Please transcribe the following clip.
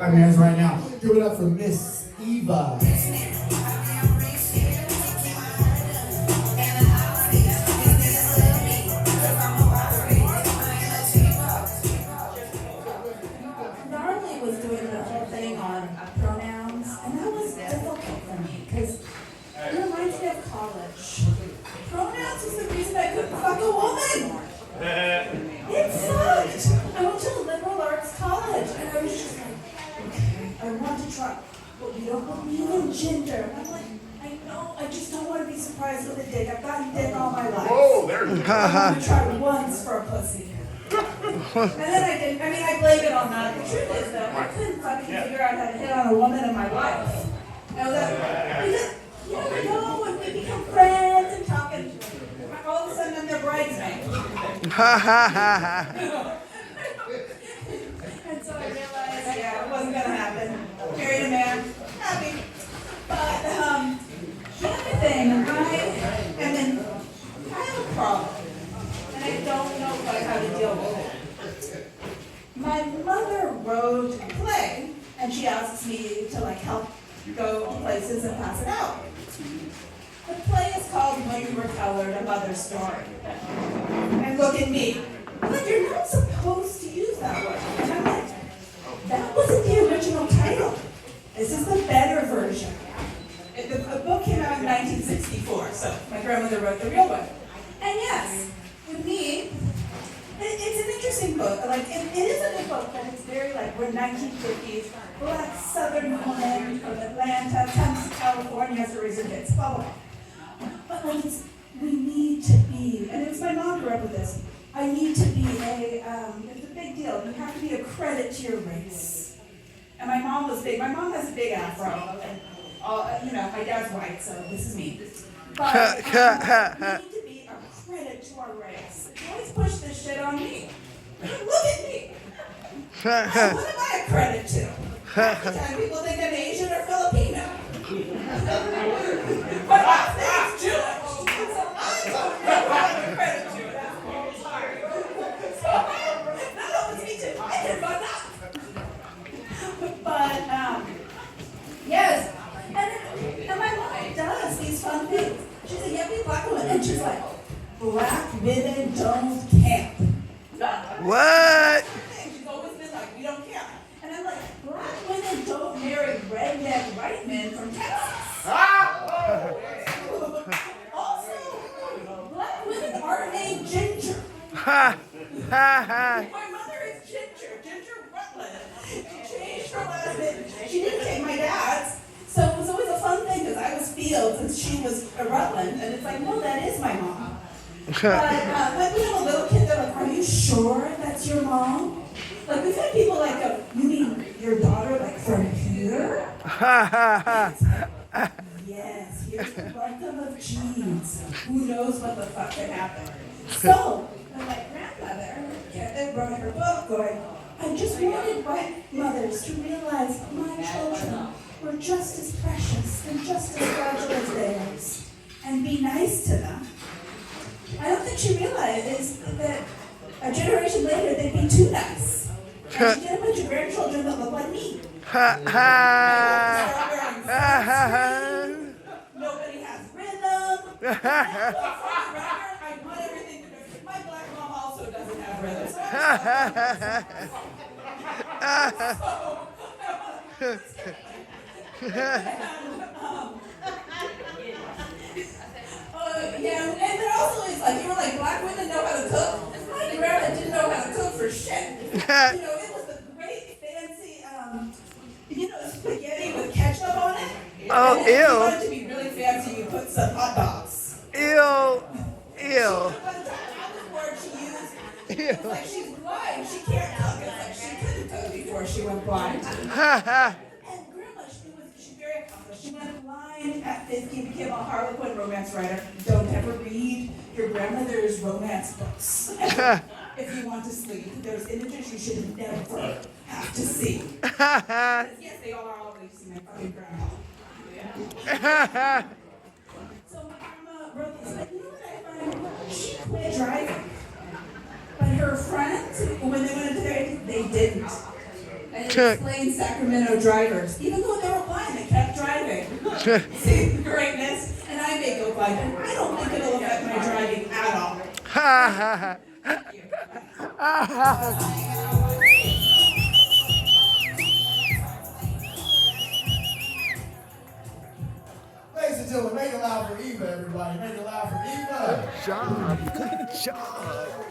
our hands right now. Give it up for Miss Eva. Gnarly was doing the whole thing on pronouns, and that was difficult for me because it reminds me of college. Pronouns is the reason I couldn't fuck a woman. It sucked. I went to a liberal arts college, and I was just like, okay, I want to try, but we don't believe in gender. And I'm like, I know, I just don't want to be surprised with a dick. I've gotten dick all my life. Whoa, there you go. I want to try once for a pussy. And then I didn't. I mean, I blame it on that. The truth is, though, I couldn't fucking figure out how to hit on a woman in my life. And because you never know when we become friends and talking. All of a sudden, I'm their bridesmaid. And so I realized, yeah, it wasn't gonna happen. Married a man, happy. But the other thing, I have a problem. And I don't know quite how to deal with it. My mother wrote a play, and she asks me to help go to places and pass it out. The play is called When You Were Colored, A Mother's Story. And look at me. But you're not supposed to use that word. And I'm like, that wasn't the original title. This is the better version. The book came out in 1964, so my grandmother wrote the real one. And yes, with me, it's an interesting book. It is a good book, but it's very we're 1950s, black southern woman from Atlanta, comes to California as a reason gets blah, blah, blah. But we need to be, and it's my mom grew up with this, I need to be it's a big deal. You have to be a credit to your race. And my mom was big. My mom has a big afro, and my dad's white, so this is me. But we need to be a credit to our race. You always push this shit on me. Look at me. What am I a credit to? Half the time people think I'm Asian or Filipino. But I think it's Jewish. So I don't know what I'm a credit to. So, no, it's me too. I can fuck up. But, yes. And my mom does these fun things. She's a yuppie black woman, and she's like, black women don't camp. What? She's always been like, we don't camp. And I'm like, black women don't marry redneck white men from Texas. Also, black women are named Ginger. My mother is Ginger Rutland. She changed her last name. She didn't take my dad's. So it was always a fun thing because I was Fields and she was a Rutland. And it's like, no, that is my mom. But when we have a little kid, they're like, are you sure that's your mom? We've had people you mean your daughter from here? Yes, here's the bundle of genes. Who knows what the fuck can happen? So, my grandmother wrote her book going, I just wanted white mothers to realize my children were just as precious and just as fragile as theirs, and be nice to them. I don't think she realized that a generation later they'd be too nice. And she did a bunch of grandchildren that look like me. Nobody has rhythm. I want everything to be. My black mom also doesn't have rhythm. And there also is you were like, black women know how to cook. My grandma didn't know how to cook for shit. It was the great fancy, spaghetti with ketchup on it. Oh, and ew. If you wanted to be really fancy, you put some hot dogs. Ew. By the time I was born, she used. It's like she's blind. She can't cook. It's like she couldn't cook before she went blind. And grandma, she's very accomplished. She went blind at 50, became a Harlequin romance writer. Don't ever read your grandmother's romance books. If you want to sleep, there's images you should never have to see. Yes, they all are all going to see my fucking grandma. So my grandma wrote this, but you know what I find? She quit driving. But her friends, when they went into therapy, they didn't. And it explains Sacramento drivers. Even though they were blind, they kept driving. See the greatness? And I may go blind, and I don't think it'll affect my driving at all. Thank you. Ladies and gentlemen, make it loud for Eva, everybody. Make it loud for Eva. Good job. Good job.